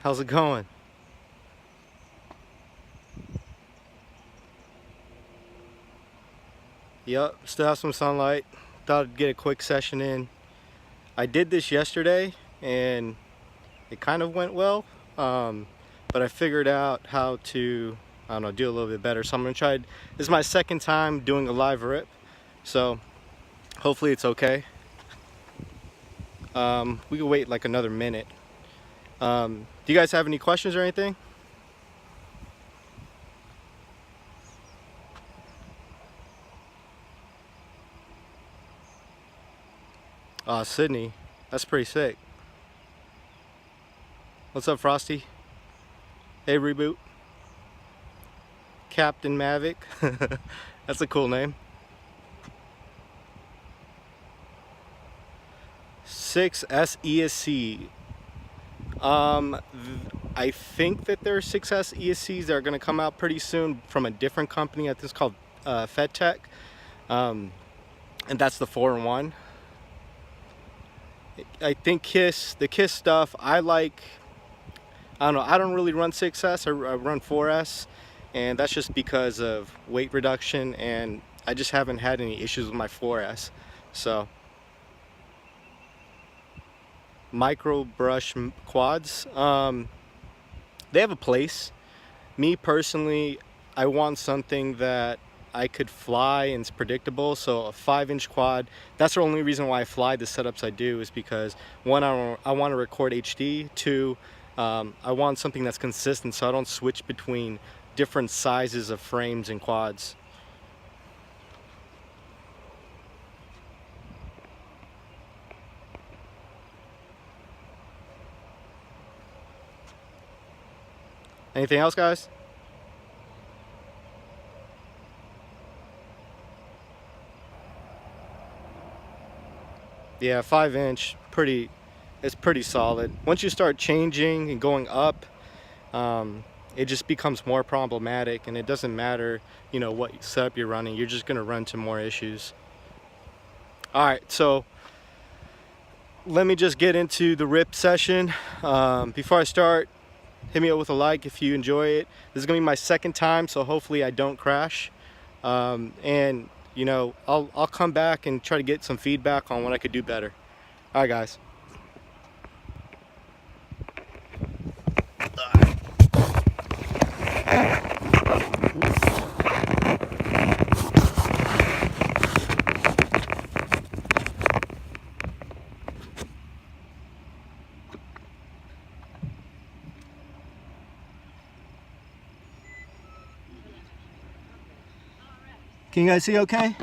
How's it going? Yep, still have some sunlight. Thought I'd get a quick session in. I did this yesterday and it kind of went well, but I figured out how to, I don't know, do a little bit better. So I'm gonna try. This is my second time doing a live rip, so hopefully it's okay. We can wait like another minute. Do you guys have any questions or anything? Sydney, that's pretty sick. What's up, Frosty? Hey, Reboot. Captain Mavic. That's a cool name. 6S ESC. I think that there are 6S ESCs that are going to come out pretty soon from a different company. I think it's called FedTech. And that's the 4-in-1. I think the KISS stuff, I don't know, I don't really run 6S, I run 4S, and that's just because of weight reduction, and I just haven't had any issues with my 4S. So, micro brush quads, they have a place. Me personally, I want something that I could fly and it's predictable. So a 5-inch quad, that's the only reason why I fly the setups I do, is because one, I want to record HD. Two, I want something that's consistent so I don't switch between different sizes of frames and quads. Anything else, guys? Yeah, 5-inch, it's pretty solid. Once you start changing and going up, it just becomes more problematic, and it doesn't matter, you know, what setup you're running, you're just gonna run into more issues. All right, so let me just get into the rip session. Before I start, hit me up with a like if you enjoy it. This is gonna be my second time, so hopefully I don't crash. And you know, I'll come back and try to get some feedback on what I could do better. All right, guys. Can you guys see okay?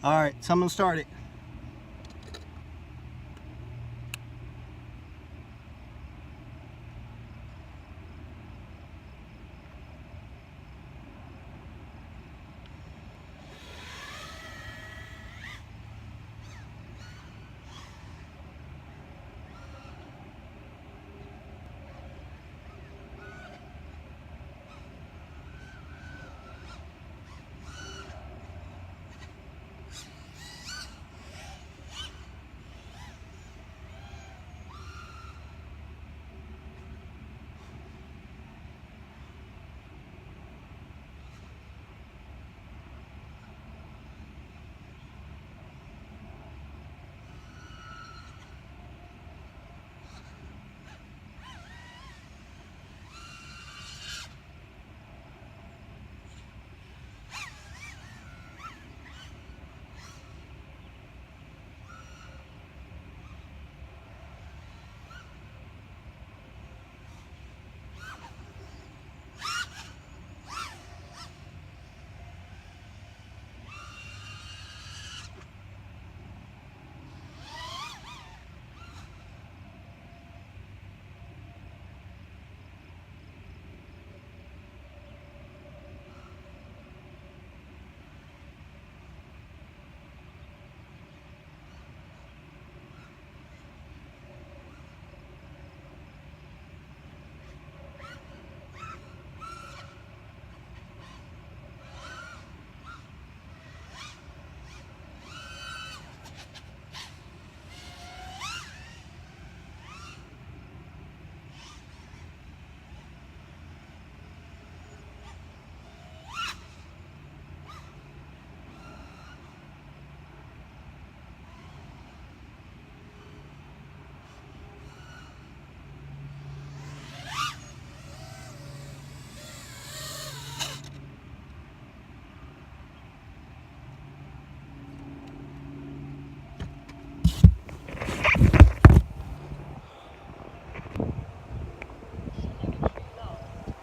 All right, so I'm gonna start it.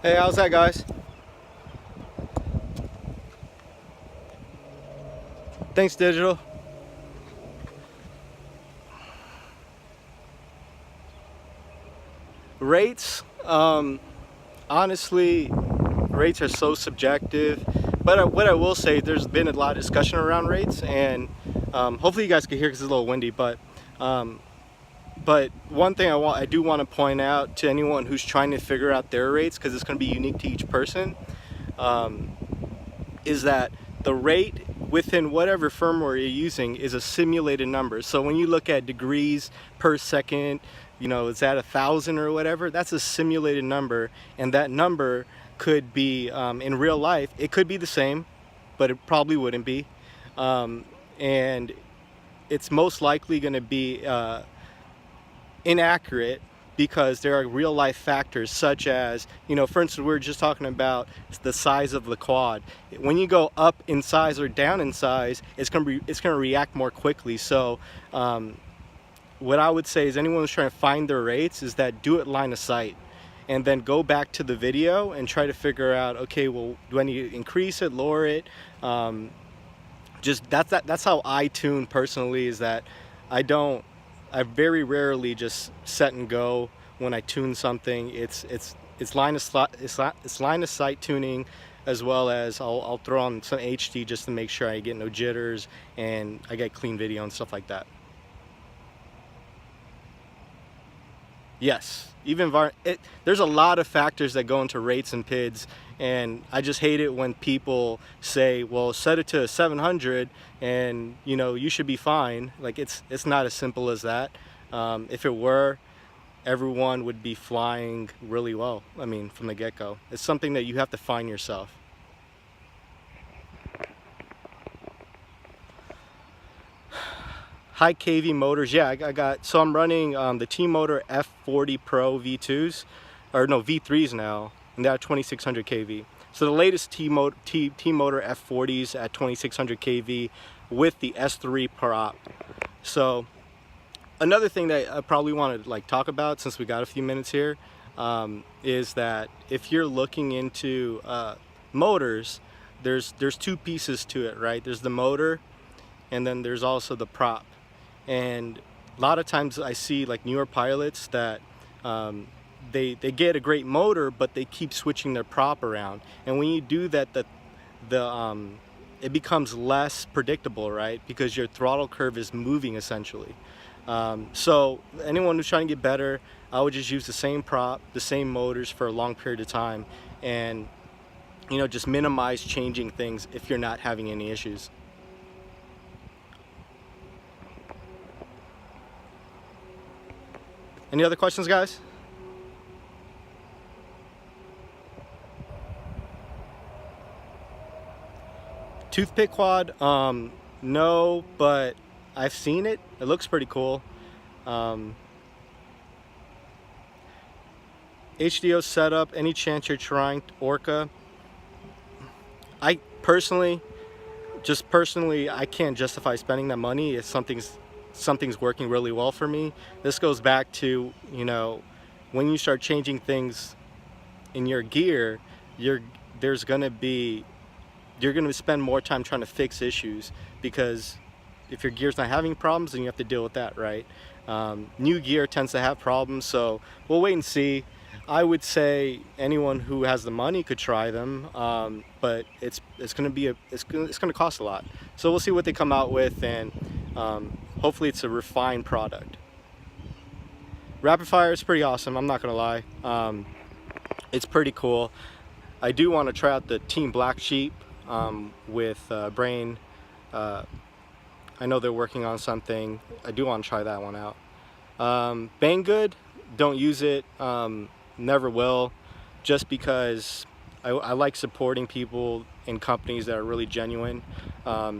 Hey, how's that, guys? Thanks, Digital. Rates, honestly, rates are so subjective. But what I will say, there's been a lot of discussion around rates, and hopefully you guys can hear because it's a little windy. But one thing I do want to point out to anyone who's trying to figure out their rates, because it's going to be unique to each person, is that the rate within whatever firmware you're using is a simulated number. So when you look at degrees per second, you know, is that 1,000 or whatever? That's a simulated number, and that number could be in real life. It could be the same, but it probably wouldn't be, and it's most likely going to be inaccurate, because there are real life factors such as, you know, for instance, we were just talking about the size of the quad. When you go up in size or down in size, it's going to react more quickly. So what I would say is, anyone who's trying to find their rates, is that do it line of sight, and then go back to the video and try to figure out, okay, well, do I need to increase it, lower it? Just that's how I tune personally, is that I very rarely just set and go when I tune something. It's line of sight tuning, as well as I'll throw on some HD just to make sure I get no jitters and I get clean video and stuff like that. Yes, even there's a lot of factors that go into rates and PIDs, and I just hate it when people say, well, set it to 700 and, you know, you should be fine. Like, it's not as simple as that. If it were, everyone would be flying really well, I mean, from the get-go. It's something that you have to find yourself. High kV motors, yeah, so I'm running the T-Motor F40Pro V2s, or no, V3s now, and they're at 2600 kV. So the latest T-Motor F40s at 2600 kV with the S3 prop. So another thing that I probably want to talk about, since we got a few minutes here, is that if you're looking into motors, there's two pieces to it, right? There's the motor, and then there's also the prop. And a lot of times I see newer pilots that they get a great motor, but they keep switching their prop around. And when you do that, it becomes less predictable, right? Because your throttle curve is moving essentially. So anyone who's trying to get better, I would just use the same prop, the same motors for a long period of time, and, you know, just minimize changing things if you're not having any issues. Any other questions, guys? Toothpick quad? No, but I've seen it. It looks pretty cool. HDO setup, any chance you're trying Orca? I personally, I can't justify spending that money if something's working really well for me. This goes back to, you know, when you start changing things in your gear, you're gonna spend more time trying to fix issues, because if your gear's not having problems, then you have to deal with that, right? New gear tends to have problems, so we'll wait and see. I would say anyone who has the money could try them, but it's gonna cost a lot. So we'll see what they come out with, and hopefully it's a refined product. RapidFire is pretty awesome, I'm not gonna lie. It's pretty cool. I do want to try out the Team Black Sheep with Brain. I know they're working on something. I do want to try that one out. Banggood, don't use it, never will, just because I like supporting people and companies that are really genuine.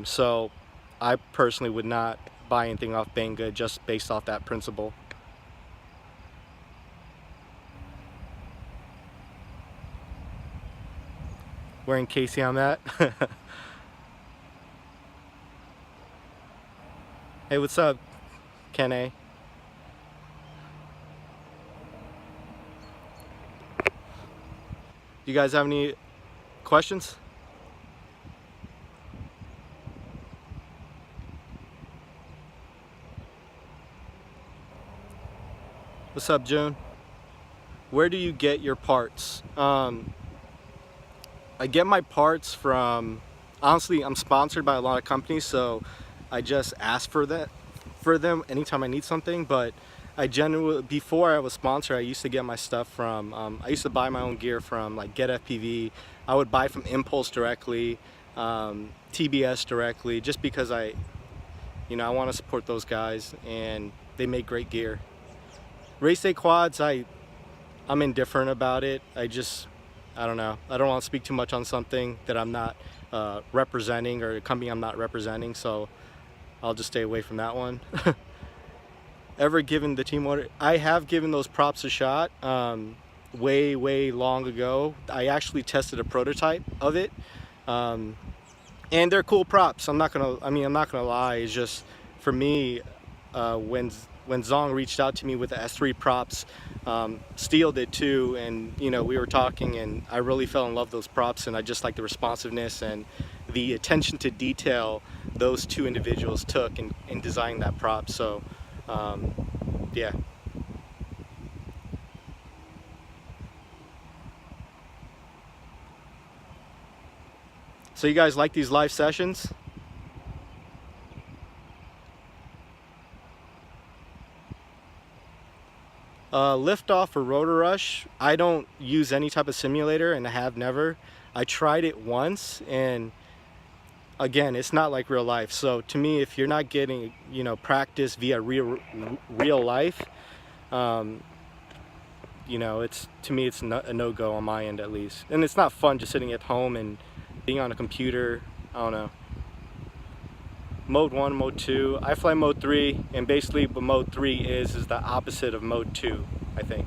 So I personally would not buy anything off Banggood just based off that principle. Wearing Casey on that. Hey, what's up, Ken A? You guys have any questions? What's up, June? Where do you get your parts? I get my parts from, honestly, I'm sponsored by a lot of companies, so I just ask for them anytime I need something. But I generally, before I was sponsored, I used to get my stuff from, I used to buy my own gear from like Get FPV. I would buy from Impulse directly, TBS directly, just because I want to support those guys and they make great gear. Race day quads, I'm indifferent about it. I don't know. I don't want to speak too much on something that I'm not representing, or a company I'm not representing, so I'll just stay away from that one. Ever given the team order? I have given those props a shot way long ago. I actually tested a prototype of it, and they're cool props. I'm not gonna lie. It's just, for me, when Zong reached out to me with the S3 props, Steele did too, and we were talking, and I really fell in love with those props, and I just like the responsiveness and the attention to detail those two individuals took in designing that prop. So yeah. So you guys like these live sessions? Liftoff or rotor rush, I don't use any type of simulator, and I have never. I tried it once, and again, it's not like real life. So to me, if you're not getting practice via real life, it's, to me, it's a no-go on my end, at least. And it's not fun just sitting at home and being on a computer. I don't know. Mode 1, Mode 2. I fly Mode 3, and basically what Mode 3 is the opposite of Mode 2, I think.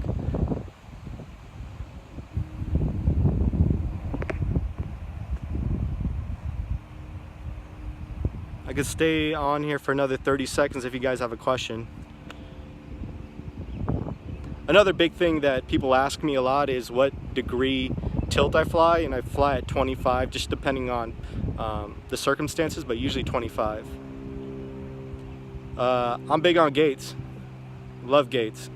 I could stay on here for another 30 seconds if you guys have a question. Another big thing that people ask me a lot is what degree tilt I fly, and I fly at 25, just depending on the circumstances, but usually 25. I'm big on gates. Love gates.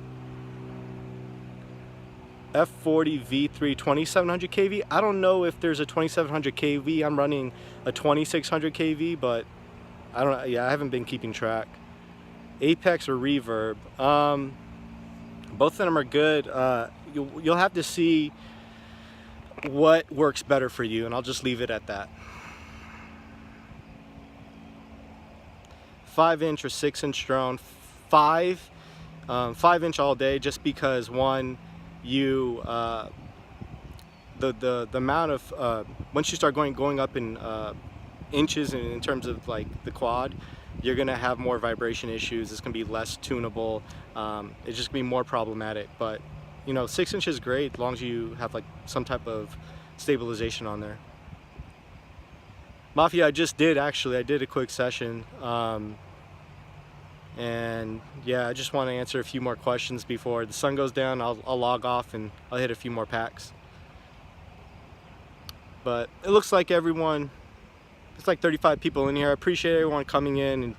F40 V3 2700 kV. I don't know if there's a 2700 kV. I'm running a 2600 kV, but I don't. Yeah, I haven't been keeping track. Apex or Reverb. Both of them are good. You'll have to see what works better for you, and I'll just leave it at that. 5-inch or 6-inch drone. 5-inch all day, just because one, the amount of once you start going up in inches in terms of like the quad, you're gonna have more vibration issues. It's gonna be less tunable. It's just gonna be more problematic. But 6-inch is great as long as you have like some type of stabilization on there. Mafia, I did a quick session, and yeah, I just want to answer a few more questions before the sun goes down. I'll log off and I'll hit a few more packs. But it looks like everyone, it's like 35 people in here. I appreciate everyone coming in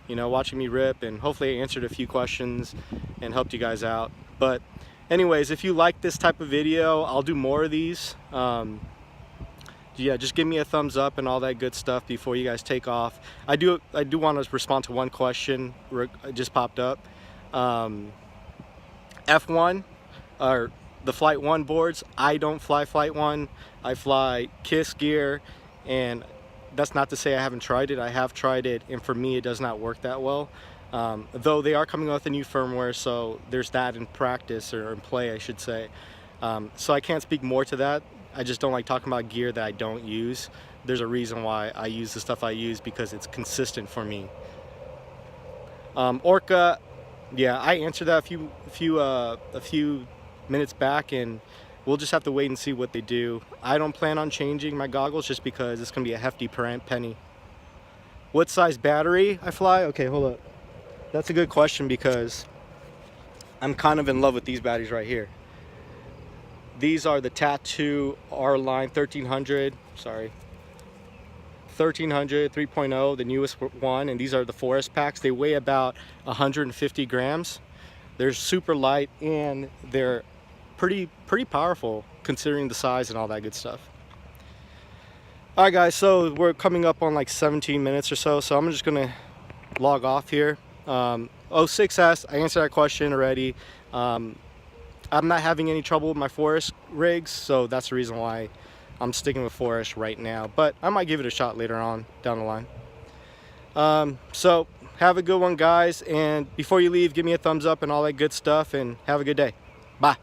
and watching me rip, and hopefully I answered a few questions and helped you guys out. But anyways, if you like this type of video, I'll do more of these. Yeah, just give me a thumbs up and all that good stuff before you guys take off. I do want to respond to one question that just popped up. F1 or the Flight 1 boards. I don't fly Flight 1. I fly KISS gear, and that's not to say I haven't tried it. I have tried it, and for me it does not work that well. Though they are coming with a new firmware, so there's that in practice, or in play I should say. So I can't speak more to that. I just don't like talking about gear that I don't use. There's a reason why I use the stuff I use, because it's consistent for me. Orca, yeah, I answered that a few minutes back, and we'll just have to wait and see what they do. I don't plan on changing my goggles just because it's gonna be a hefty penny. What size battery I fly? Okay, hold up. That's a good question, because I'm kind of in love with these batteries right here. These are the Tattu R-Line 1300, sorry, 1300 3.0, the newest one, and these are the forest packs. They weigh about 150 grams. They're super light and they're pretty powerful considering the size and all that good stuff. All right guys, so we're coming up on like 17 minutes or so, so I'm just gonna log off here. 06S, I answered that question already. I'm not having any trouble with my forest rigs, so that's the reason why I'm sticking with forest right now, but I might give it a shot later on down the line. So have a good one guys, and before you leave, give me a thumbs up and all that good stuff, and have a good day. Bye.